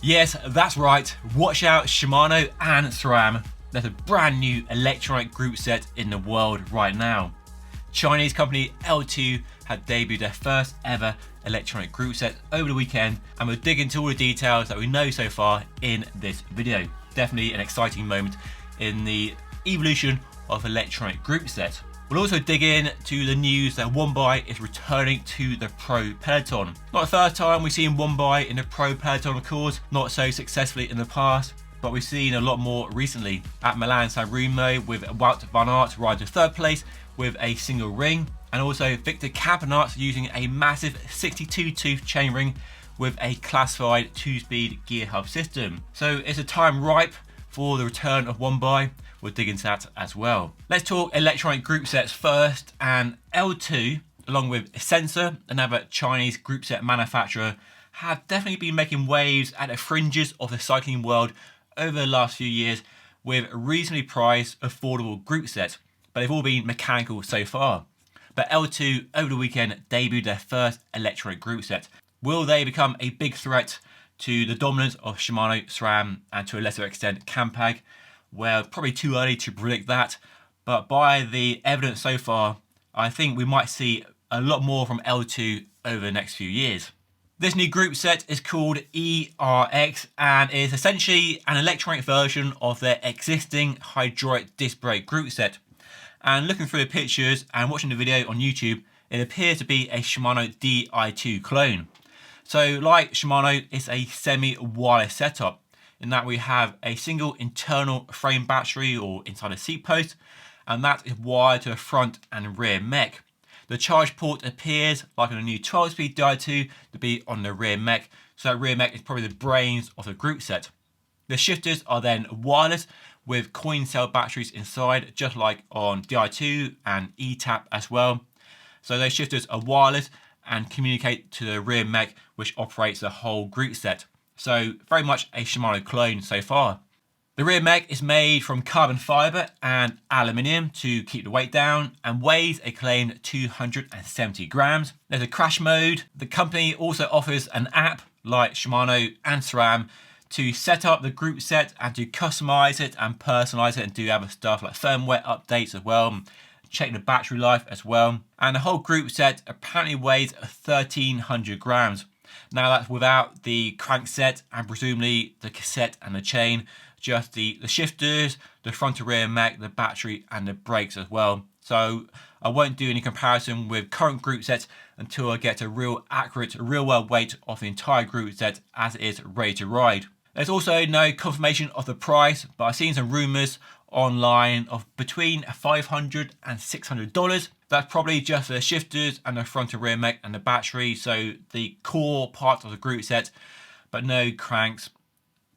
Yes, that's right. Watch out, Shimano and SRAM. There's a brand new electronic group set in the world right now. Chinese company L-Twoo had debuted their first ever electronic group set over the weekend, and we'll dig into all the details that we know so far in this video. Definitely an exciting moment in the evolution of electronic group set. We'll also dig in to the news that Wombai is returning to the pro peloton. Not the first time we've seen Wombai in the pro peloton, of course, not so successfully in the past, but we've seen a lot more recently. At Milan-San Remo, with Wout van Aert riding to third place with a single ring, and also Victor Campenaerts using a massive 62-tooth chainring with a classified 2-speed gear hub system. So it's a time ripe for the return of Wombai. We'll dig into that as well. Let's talk electronic group sets first, and L-Twoo, along with Sensor, another Chinese group set manufacturer, have definitely been making waves at the fringes of the cycling world over the last few years with reasonably priced, affordable group sets, but they've all been mechanical so far. But L-Twoo over the weekend debuted their first electronic group set. Will they become a big threat to the dominance of Shimano, SRAM, and to a lesser extent Campag? Well, probably too early to predict that, but by the evidence so far, I think we might see a lot more from L-Twoo over the next few years. This new group set is called eRX and is essentially an electronic version of their existing hydraulic disc brake group set. And looking through the pictures and watching the video on YouTube, it appears to be a Shimano Di2 clone. So like Shimano, it's a semi-wireless setup, in that we have a single internal frame battery or inside a seat post, and that is wired to the front and rear mech. The charge port appears, like on a new 12-speed Di2, to be on the rear mech, so that rear mech is probably the brains of the group set. The shifters are then wireless with coin cell batteries inside, just like on Di2 and eTap as well. So those shifters are wireless and communicate to the rear mech, which operates the whole group set. So very much a Shimano clone so far. The rear mech is made from carbon fibre and aluminium to keep the weight down and weighs a claimed 270 grams. There's a crash mode. The company also offers an app like Shimano and SRAM to set up the group set and to customise it and personalise it and do other stuff like firmware updates as well, check the battery life as well. And the whole group set apparently weighs 1,300 grams. Now that's without the crankset and presumably the cassette and the chain, just the shifters, the front to rear mech, the battery and the brakes as well. So I won't do any comparison with current group sets until I get a real accurate, real world weight of the entire group set as it is ready to ride. There's also no confirmation of the price, but I've seen some rumours online of between $500 and $600. That's probably just the shifters and the front and rear mech and the battery, so the core part of the group set, but no cranks,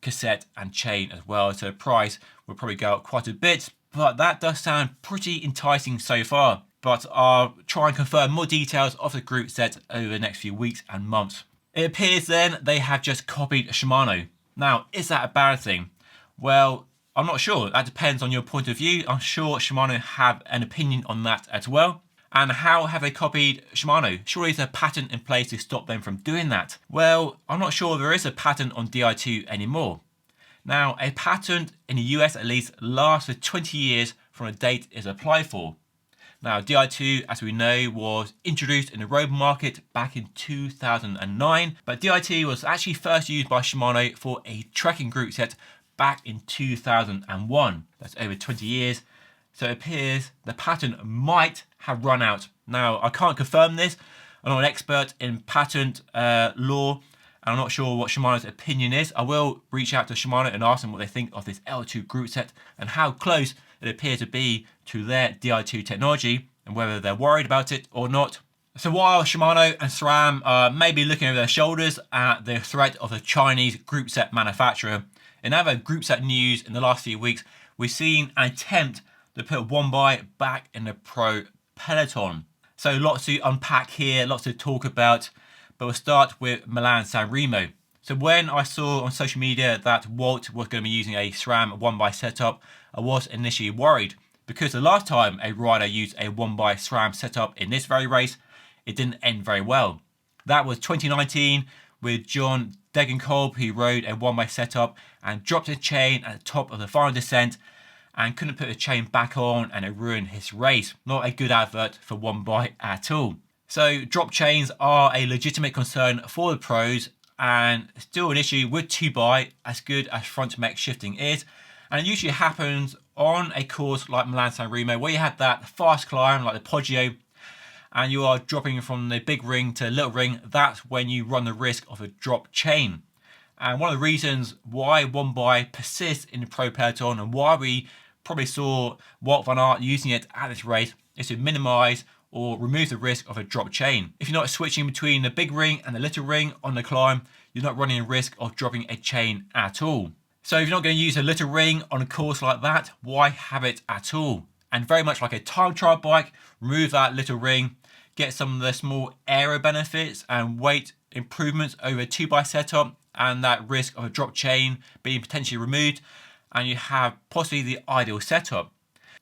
cassette and chain as well. So the price will probably go up quite a bit, but that does sound pretty enticing so far. But I'll try and confirm more details of the group set over the next few weeks and months. It appears then they have just copied Shimano. Now, is that a bad thing? Well, I'm not sure. That depends on your point of view. I'm sure Shimano have an opinion on that as well. And how have they copied Shimano? Surely there's a patent in place to stop them from doing that. Well, I'm not sure there is a patent on Di2 anymore. Now, a patent in the US at least lasts for 20 years from the date it is applied for. Now, Di2, as we know, was introduced in the road market back in 2009, but Di2 was actually first used by Shimano for a trekking group set back in 2001. That's over 20 years. So it appears the patent might have run out. Now, I can't confirm this. I'm not an expert in patent law, and I'm not sure what Shimano's opinion is. I will reach out to Shimano and ask them what they think of this L-Twoo group set and how close it appears to be to their Di2 technology and whether they're worried about it or not. So while Shimano and SRAM are maybe looking over their shoulders at the threat of a Chinese group set manufacturer, in other group set news in the last few weeks, we've seen an attempt to put Wombai back in the pro peloton. So lots to unpack here, lots to talk about, but we'll start with Milan-San Remo. So when I saw on social media that Walt was going to be using a SRAM Wombai setup, I was initially worried because the last time a rider used a Wombai SRAM setup in this very race, it didn't end very well. That was 2019 with John Degan Kolb, who rode a 1x setup and dropped his chain at the top of the final descent and couldn't put the chain back on, and it ruined his race. Not a good advert for 1x at all. So drop chains are a legitimate concern for the pros, and still an issue with 2x, as good as front mech shifting is. And it usually happens on a course like Milan-San Remo, where you have that fast climb like the Poggio, and you are dropping from the big ring to the little ring. That's when you run the risk of a drop chain. And one of the reasons why 1x persists in the pro peloton, and why we probably saw Wout van Aert using it at this race, is to minimise or remove the risk of a drop chain. If you're not switching between the big ring and the little ring on the climb, you're not running a risk of dropping a chain at all. So if you're not going to use a little ring on a course like that, why have it at all? And very much like a time trial bike, remove that little ring, get some of the small aero benefits and weight improvements over a 2x setup, and that risk of a drop chain being potentially removed, and you have possibly the ideal setup.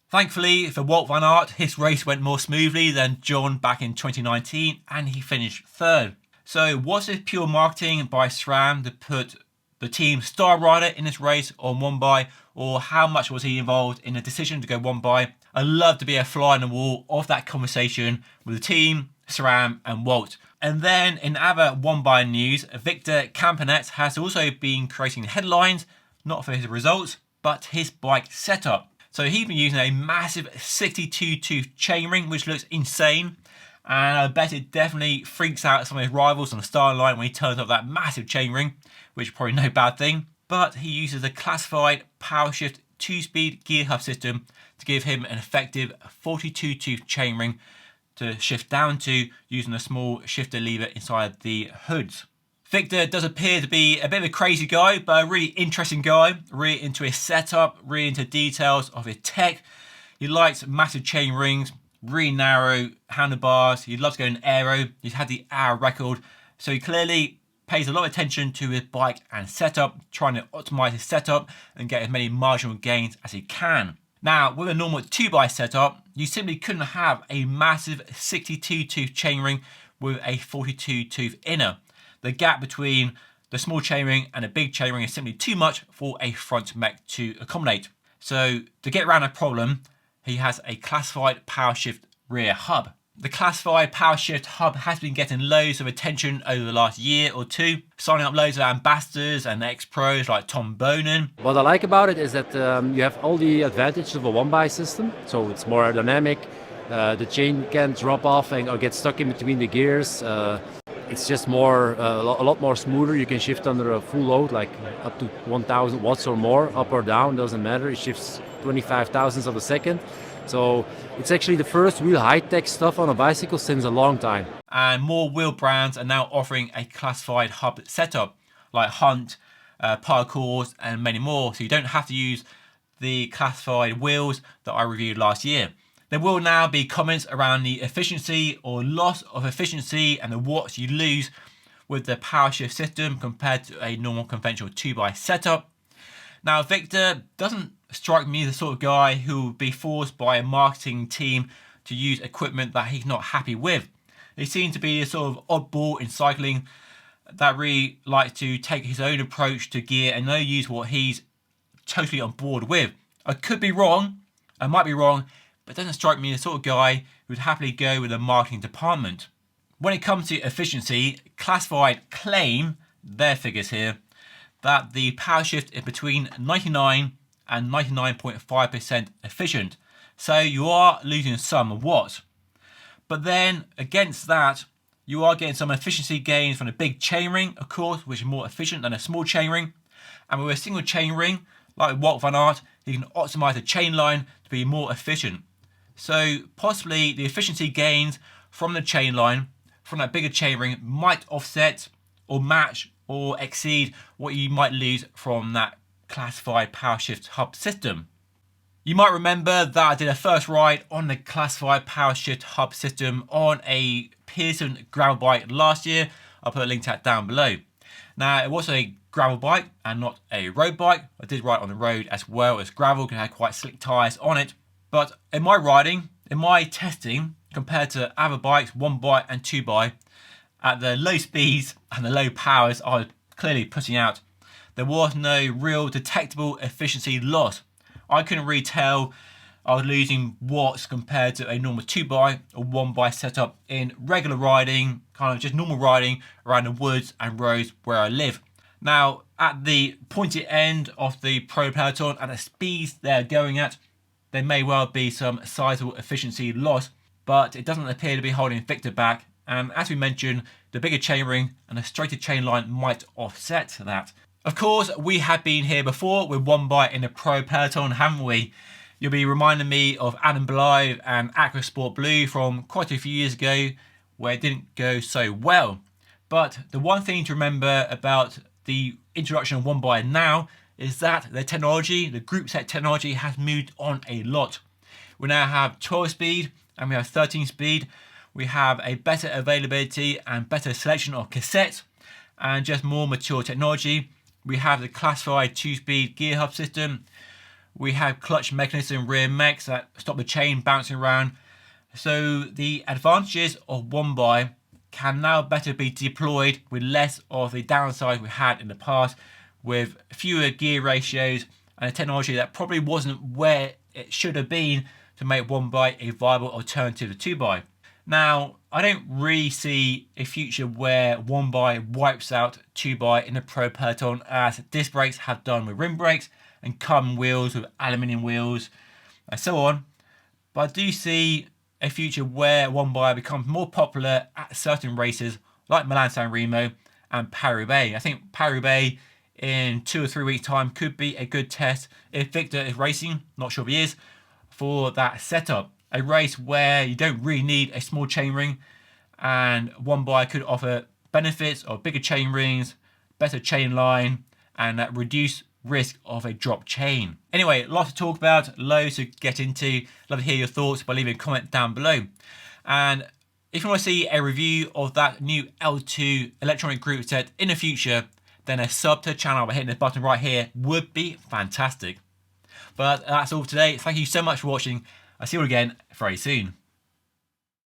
Thankfully for Wout van Aert, his race went more smoothly than John back in 2019, and he finished third. So was this pure marketing by SRAM to put the team star rider in this race on 1x, or how much was he involved in the decision to go 1x? I'd love to be a fly on the wall of that conversation with the team, SRAM and Wout. And then in other 1x news, Victor Campenaerts has also been creating headlines, not for his results, but his bike setup. So he's been using a massive 62-tooth chainring, which looks insane. And I bet it definitely freaks out some of his rivals on the start line when he turns up that massive chainring, which is probably no bad thing. But he uses a classified Powershift 2-speed gear hub system to give him an effective 42-tooth chainring to shift down to, using a small shifter lever inside the hoods. Victor does appear to be a bit of a crazy guy, but a really interesting guy, really into his setup, really into details of his tech. He likes massive chain rings, really narrow handlebars. He loves going aero. He's had the hour record, so he clearly pays a lot of attention to his bike and setup, trying to optimize his setup and get as many marginal gains as he can. Now, with a normal 2x setup, you simply couldn't have a massive 62-tooth chainring with a 42-tooth inner. The gap between the small chainring and a big chainring is simply too much for a front mech to accommodate. So to get around that problem, he has a classified Powershift rear hub. The classified Powershift hub has been getting loads of attention over the last year or two, signing up loads of ambassadors and ex-pros like Tom Bonen. What I like about it is that you have all the advantages of a 1x system, so it's more aerodynamic, the chain can drop off or get stuck in between the gears. It's just more a lot more smoother. You can shift under a full load, like up to 1000 watts or more, up or down, doesn't matter. It shifts 25 thousandths of a second. So it's actually the first real high-tech stuff on a bicycle since a long time. And more wheel brands are now offering a classified hub setup, like Hunt, Parcours, and many more. So you don't have to use the classified wheels that I reviewed last year. There will now be comments around the efficiency or loss of efficiency and the watts you lose with the Powershift system compared to a normal conventional 2x setup. Now, Victor doesn't strike me as the sort of guy who would be forced by a marketing team to use equipment that he's not happy with. He seems to be a sort of oddball in cycling that really likes to take his own approach to gear and only use what he's totally on board with. I could be wrong, I might be wrong, but it doesn't strike me as the sort of guy who would happily go with a marketing department. When it comes to efficiency, Classified claim, their figures here, that the Powershift is between 99 and 99.5% efficient. So you are losing some watts. But then against that, you are getting some efficiency gains from a big chainring, of course, which is more efficient than a small chainring. And with a single chainring, like Wout van Aert, you can optimize the chain line to be more efficient. So possibly the efficiency gains from the chain line, from that bigger chainring, might offset or match or exceed what you might lose from that classified Powershift hub system. You might remember that I did a first ride on the classified Powershift hub system on a Pearson gravel bike last year. I'll put a link to that down below. Now, it was a gravel bike and not a road bike. I did ride on the road as well as gravel because it had quite slick tyres on it. But in my riding, in my testing, compared to other bikes, 1x and 2x, at the low speeds and the low powers, I was clearly putting out. There was no real detectable efficiency loss. I couldn't really tell I was losing watts compared to a normal 2x or 1x setup in regular riding, kind of just normal riding around the woods and roads where I live. Now, at the pointy end of the pro peloton, at the speeds they're going at, there may well be some sizable efficiency loss, but it doesn't appear to be holding Victor back. And as we mentioned, the bigger chainring and a straighter chain line might offset that. Of course, we have been here before with one bike in the pro peloton, haven't we? You'll be reminding me of Adam Blythe and Aquasport Blue from quite a few years ago, where it didn't go so well. But the one thing to remember about the introduction of one bike now is that the technology, the Groupset technology, has moved on a lot. We now have 12 speed and we have 13 speed. We have a better availability and better selection of cassettes and just more mature technology. We have the classified 2-speed gear hub system. We have clutch mechanism rear mechs that stop the chain bouncing around. So the advantages of one bike can now better be deployed with less of the downside we had in the past, with fewer gear ratios and a technology that probably wasn't where it should have been to make one bike a viable alternative to two bike. Now, I don't really see a future where one bike wipes out two bike in the pro peloton, as disc brakes have done with rim brakes and carbon wheels with aluminium wheels and so on. But I do see a future where one bike becomes more popular at certain races like Milan-San Remo and Paris-Roubaix. I think Paris-Roubaix in 2 or 3 weeks time could be a good test if Victor is racing, not sure if he is, for that setup. A race where you don't really need a small chainring, and one bike could offer benefits of bigger chain rings, better chain line, and that reduced risk of a drop chain. Anyway, lots to talk about, loads to get into. Love to hear your thoughts by leaving a comment down below. And if you want to see a review of that new L-Twoo electronic group set in the future, then a sub to the channel by hitting the button right here would be fantastic. But that's all for today. Thank you so much for watching. I'll see you all again very soon.